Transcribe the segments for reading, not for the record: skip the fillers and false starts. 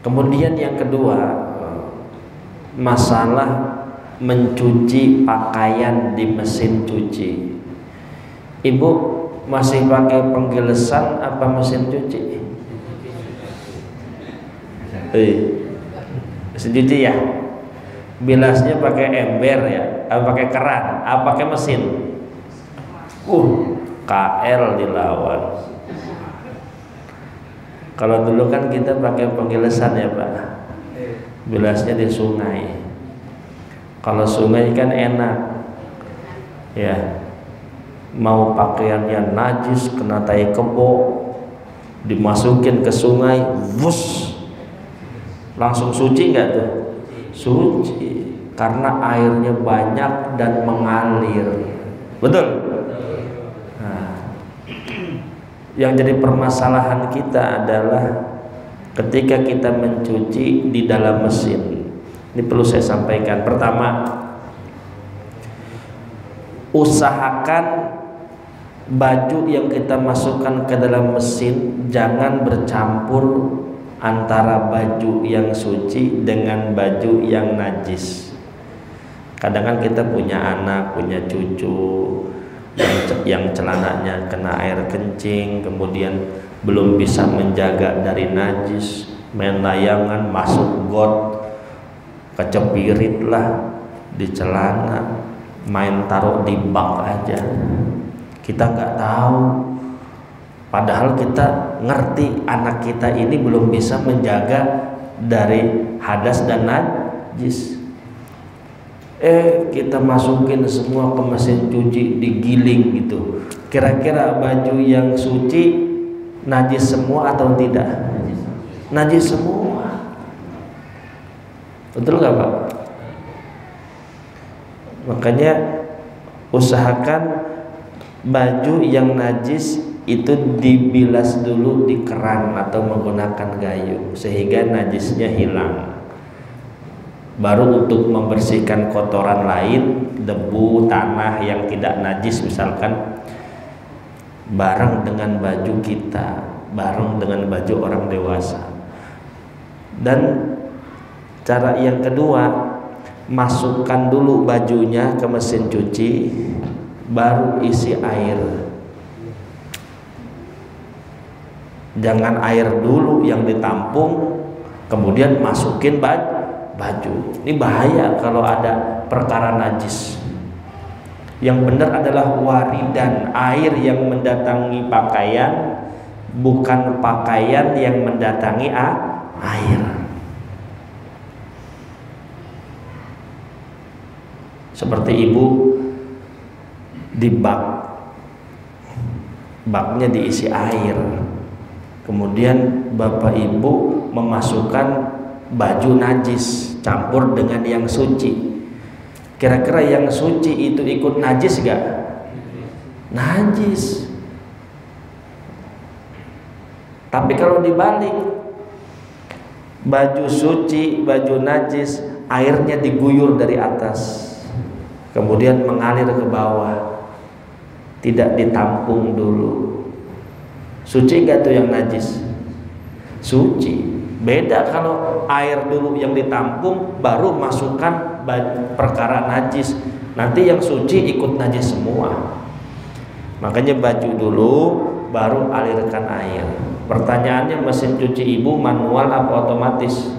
Kemudian yang kedua, masalah mencuci pakaian di mesin cuci. Ibu masih pakai penggilesan apa mesin cuci? Mesin cuci ya. Bilasnya pakai ember ya, pakai keran, pakai mesin. KL dilawan. Kalau dulu kan kita pakai penggilesan ya Pak. Bilasnya di sungai. Kalau sungai kan enak. Ya. Mau pakaiannya najis kena tai kebo, dimasukin ke sungai, wus, langsung suci nggak tuh? Suci, karena airnya banyak dan mengalir. Betul? Nah, yang jadi permasalahan kita adalah ketika kita mencuci di dalam mesin. Ini perlu saya sampaikan. Pertama, usahakan baju yang kita masukkan ke dalam mesin jangan bercampur antara baju yang suci dengan baju yang najis. Kadang kan kita punya anak, punya cucu yang celananya kena air kencing, kemudian belum bisa menjaga dari najis, main layangan masuk got, kecepirit lah di celana, main taruh di bak aja. Kita nggak tahu, padahal kita ngerti anak kita ini belum bisa menjaga dari hadas dan najis. Kita masukin semua ke mesin cuci, digiling gitu. Kira-kira baju yang suci najis semua atau tidak? Najis semua. Betul nggak Pak? Makanya usahakan baju yang najis itu dibilas dulu di keran atau menggunakan gayung sehingga najisnya hilang. Baru untuk membersihkan kotoran lain, debu, tanah yang tidak najis misalkan, bareng dengan baju kita, bareng dengan baju orang dewasa. Dan cara yang kedua, masukkan dulu bajunya ke mesin cuci, baru isi air. Jangan air dulu yang ditampung kemudian masukin baju. Ini bahaya kalau ada perkara najis. Yang benar adalah waridan, air yang mendatangi pakaian, bukan pakaian yang mendatangi air. Seperti ibu di baknya diisi air, kemudian bapak ibu memasukkan baju najis campur dengan yang suci. Kira-kira yang suci itu ikut najis gak? Najis. Tapi kalau dibalik, baju suci, baju najis, airnya diguyur dari atas kemudian mengalir ke bawah, tidak ditampung dulu. Suci gak tuh yang najis? Suci. Beda kalau air dulu yang ditampung baru masukkan perkara najis, nanti yang suci ikut najis semua. Makanya baju dulu baru alirkan air. Pertanyaannya, mesin cuci ibu manual apa otomatis?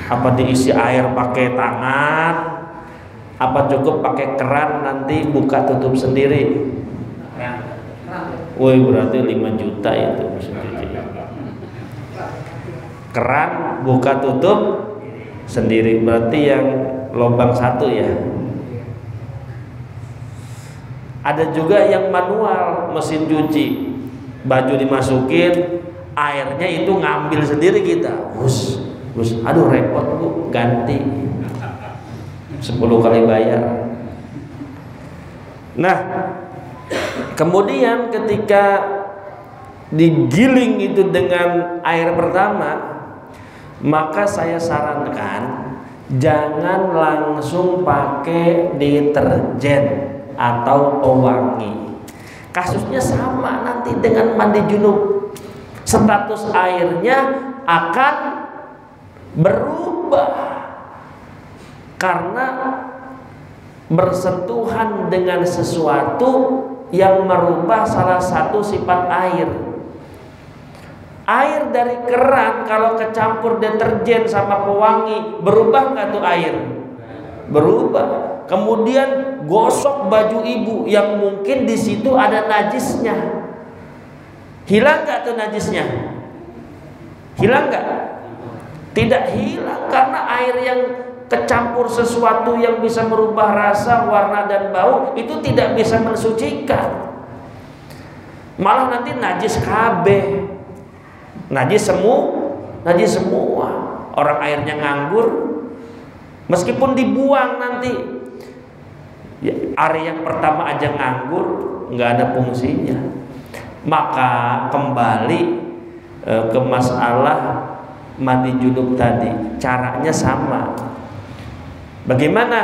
Apa diisi air pakai tangan? Apa cukup pakai keran nanti buka tutup sendiri? Woi, berarti 5 juta itu mesin cuci. Keran buka tutup sendiri, berarti yang lubang satu ya. Ada juga yang manual mesin cuci, baju dimasukin, airnya itu ngambil sendiri kita. Aduh repot bu, ganti 10 kali bayar. Nah, kemudian ketika digiling itu dengan air pertama, maka saya sarankan jangan langsung pakai deterjen atau pewangi. Kasusnya sama nanti dengan mandi junub. status airnya akan berubah karena bersentuhan dengan sesuatu yang merubah salah satu sifat air. Air dari keran kalau kecampur deterjen sama pewangi, berubah nggak tuh air? Berubah. Kemudian gosok baju ibu yang mungkin di situ ada najisnya, hilang nggak tuh najisnya? Hilang nggak? Tidak hilang, karena air yang kecampur sesuatu yang bisa merubah rasa, warna dan bau itu tidak bisa mensucikan. Malah nanti najis kabeh, najis semua. Orang airnya nganggur, meskipun dibuang nanti, ya, area yang pertama aja nganggur, nggak ada fungsinya. Maka kembali ke masalah mandi junub tadi, caranya sama. Bagaimana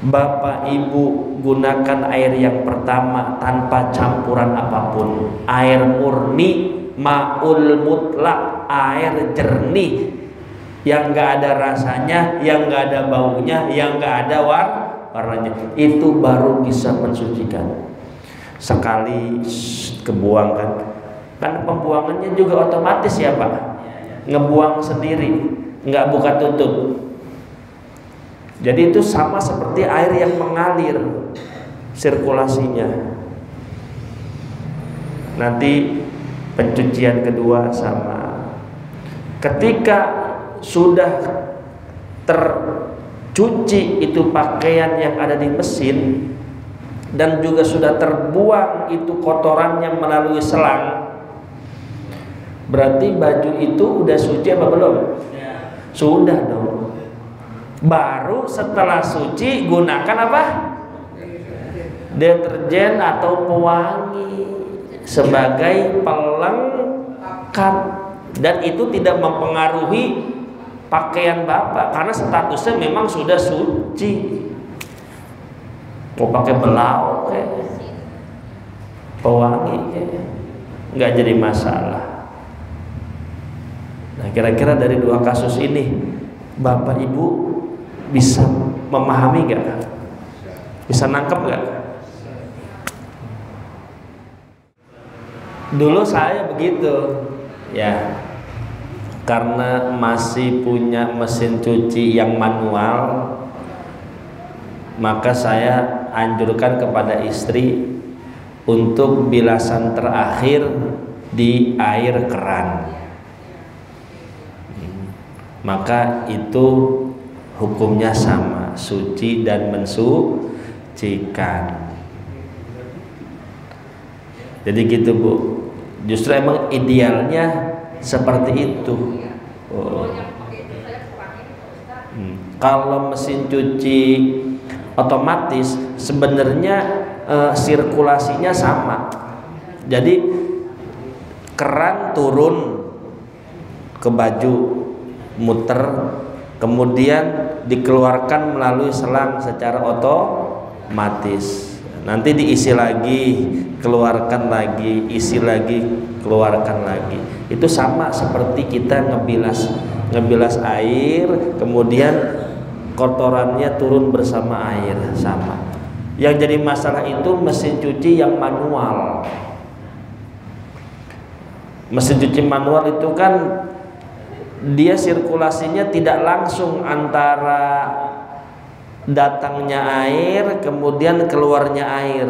Bapak Ibu gunakan air yang pertama tanpa campuran apapun, air murni, ma'ul mutlak, air jernih yang nggak ada rasanya, yang nggak ada baunya, yang nggak ada warnanya, itu baru bisa mensucikan. Sekali kebuang kan pembuangannya juga otomatis ya Pak, ngebuang sendiri, nggak buka tutup. Jadi itu sama seperti air yang mengalir sirkulasinya. Nanti pencucian kedua sama. Ketika sudah tercuci itu pakaian yang ada di mesin dan juga sudah terbuang itu kotorannya melalui selang, berarti baju itu udah suci apa belum? Sudah dong. Baru setelah suci gunakan apa? Deterjen atau pewangi sebagai pelengkap, dan itu tidak mempengaruhi pakaian Bapak karena statusnya memang sudah suci. Mau pakai belau kayak pewangi kayak nggak jadi masalah. Nah, kira-kira dari dua kasus ini Bapak Ibu bisa memahami gak? Bisa nangkep gak? Dulu saya begitu ya, karena masih punya mesin cuci yang manual, maka saya anjurkan kepada istri untuk bilasan terakhir di air keran. Maka itu hukumnya sama, suci dan mensucikan. Jadi gitu Bu. Justru emang idealnya seperti itu. Kalau mesin cuci otomatis sebenarnya sirkulasinya sama. Jadi keran turun ke baju, muter, kemudian dikeluarkan melalui selang secara otomatis. Nanti diisi lagi, keluarkan lagi, isi lagi, keluarkan lagi. Itu sama seperti kita ngebilas air, kemudian kotorannya turun bersama air, sama. Yang jadi masalah itu mesin cuci yang manual. Mesin cuci manual itu kan dia sirkulasinya tidak langsung antara datangnya air kemudian keluarnya air.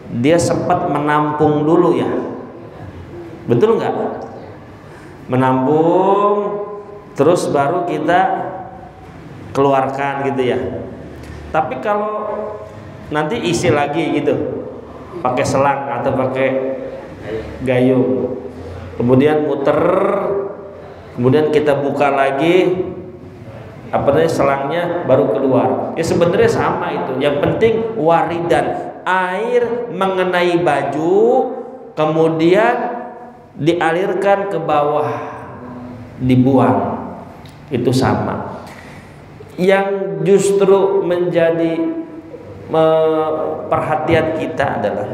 Dia sempat menampung dulu ya, betul nggak? Menampung terus baru kita keluarkan gitu ya. Tapi kalau nanti isi lagi gitu pakai selang atau pakai gayung, kemudian muter, kemudian kita buka lagi selangnya baru keluar. Ya sebenarnya sama itu. Yang penting waridan, air mengenai baju kemudian dialirkan ke bawah, dibuang. Itu sama. Yang justru menjadi perhatian kita adalah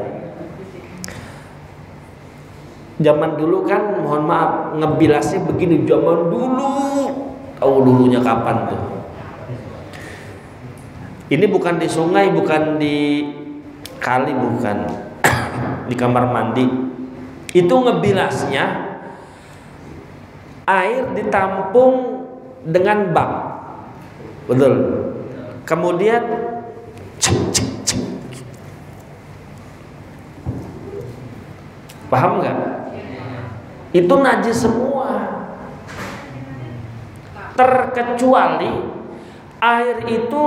Zaman dulu kan, mohon maaf, ngebilasnya begini. Zaman dulu, tahu dulunya kapan tuh? Ini bukan di sungai, bukan di kali, bukan di kamar mandi. Itu ngebilasnya air ditampung dengan bak, betul. Kemudian cek, cek, cek. Paham nggak? Itu najis semua, terkecuali air itu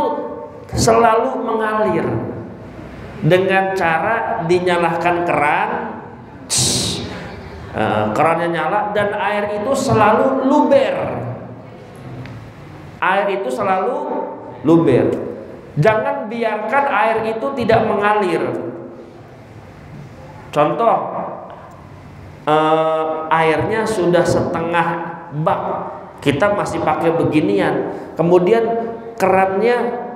selalu mengalir dengan cara dinyalakan keran, kerannya nyala dan air itu selalu luber. Air itu selalu luber. Jangan biarkan air itu tidak mengalir. Contoh, airnya sudah setengah bak, kita masih pakai beginian, kemudian kerannya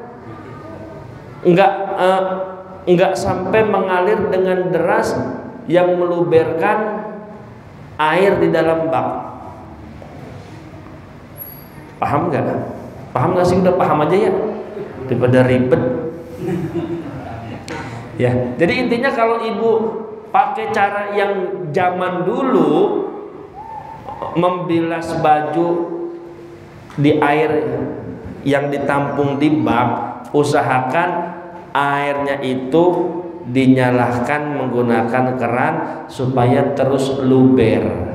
enggak sampai mengalir dengan deras yang meluberkan air di dalam bak. Paham nggak? Paham nggak sih? Udah paham aja ya, daripada ribet. Ya, jadi intinya kalau ibu pakai cara yang zaman dulu, membilas baju di air yang ditampung di bak, usahakan airnya itu dinyalakan menggunakan keran supaya terus luber.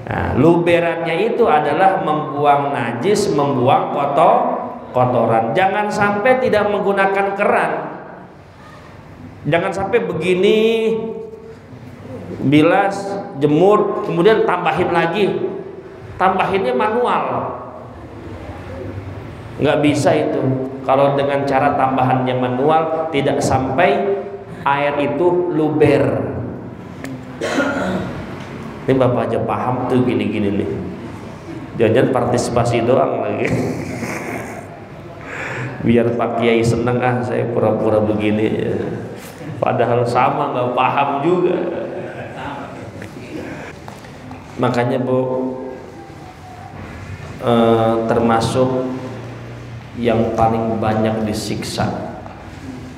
Nah, luberannya itu adalah membuang najis, membuang kotoran. Jangan sampai tidak menggunakan keran. Jangan sampai begini, bilas, jemur, kemudian tambahin lagi. Tambahinnya manual. Nggak bisa itu. Kalau dengan cara tambahannya manual, tidak sampai air itu luber. Ini bapak aja paham tuh gini-gini nih. Jangan partisipasi doang lagi. Biar Pak Kiai seneng, saya pura-pura begini ya. Padahal sama nggak paham juga. Makanya Bu, termasuk yang paling banyak disiksa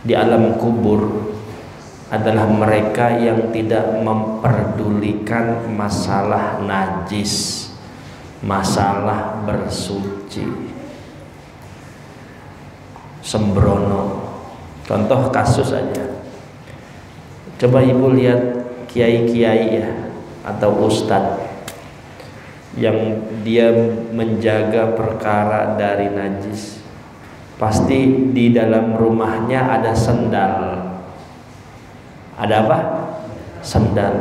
di alam kubur adalah mereka yang tidak memperdulikan masalah najis, masalah bersuci. Sembrono. Contoh kasus aja. Coba ibu lihat kiai-kiai ya, atau ustadz yang dia menjaga perkara dari najis. Pasti di dalam rumahnya ada sendal. Ada apa? Sendal.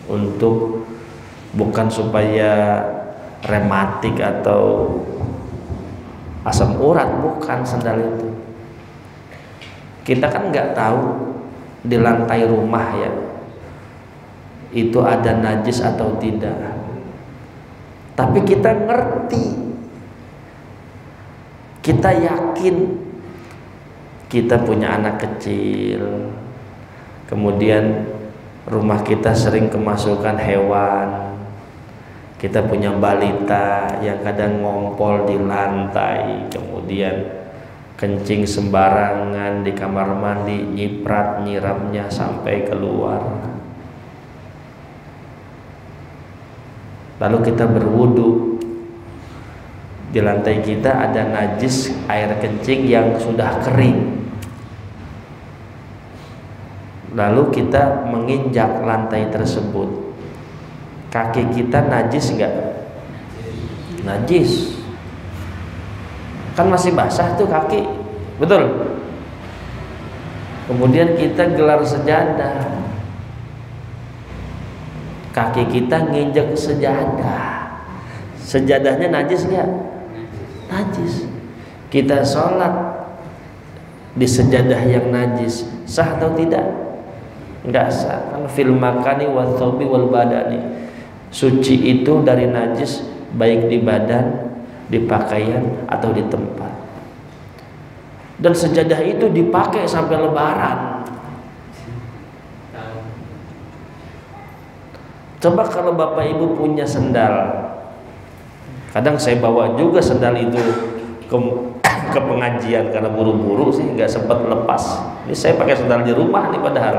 Untuk bukan supaya rematik atau asam urat, bukan sendal itu. Kita kan nggak tahu di lantai rumah ya itu ada najis atau tidak. Tapi kita ngerti, kita yakin, kita punya anak kecil, kemudian rumah kita sering kemasukan hewan. Kita punya balita yang kadang ngompol di lantai, kemudian kencing sembarangan di kamar mandi, nyiprat nyiramnya sampai keluar. Lalu kita berwudu, di lantai kita ada najis air kencing yang sudah kering. Lalu kita menginjak lantai tersebut, kaki kita najis enggak? Najis. Kan masih basah tuh kaki, betul? Kemudian kita gelar sejadah, kaki kita nginjek sejadah, sejadahnya najis enggak? Najis. Kita sholat di sejadah yang najis, sah atau tidak? Enggak sah. Kan fil makani wa thawbi wal badani. Suci itu dari najis, baik di badan, di pakaian, atau di tempat. Dan sejadah itu dipakai sampai lebaran. Coba kalau bapak ibu punya sendal, kadang saya bawa juga sendal itu ke pengajian karena buru-buru sih nggak sempat lepas. Ini saya pakai sendal di rumah nih padahal.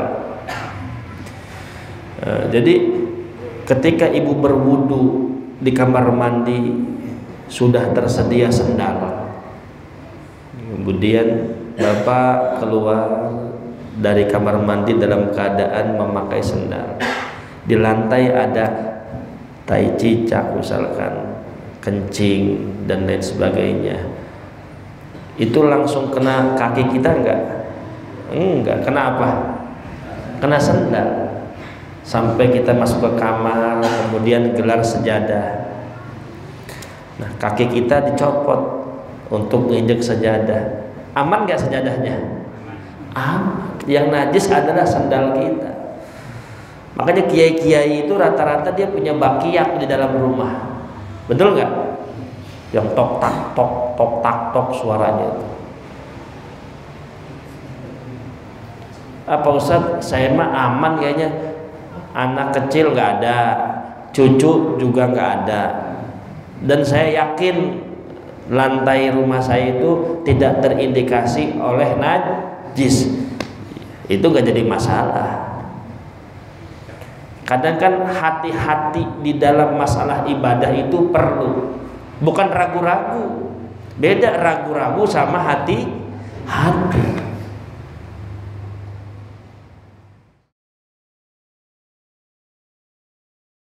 Jadi ketika ibu berwudu di kamar mandi sudah tersedia sendal, kemudian bapak keluar dari kamar mandi dalam keadaan memakai sendal. Di lantai ada tai cicak misalkan, kencing dan lain sebagainya. Itu langsung kena kaki kita enggak? Enggak. Kenapa? Kena sendal. Sampai kita masuk ke kamar, kemudian gelar sejadah. Nah, kaki kita dicopot untuk menginjak sejadah. Aman enggak sajadahnya? Aman. Yang najis adalah sandal kita. Makanya kiai-kiai itu rata-rata dia punya bakiak di dalam rumah. Betul nggak? Yang tok tak tok suaranya itu. Apa Ustaz? Saya mah aman kayaknya. Anak kecil nggak ada, cucu juga nggak ada. Dan saya yakin lantai rumah saya itu tidak terindikasi oleh najis. Itu nggak jadi masalah. Kadang kan hati-hati di dalam masalah ibadah itu perlu, bukan ragu-ragu. Beda ragu-ragu sama hati-hati.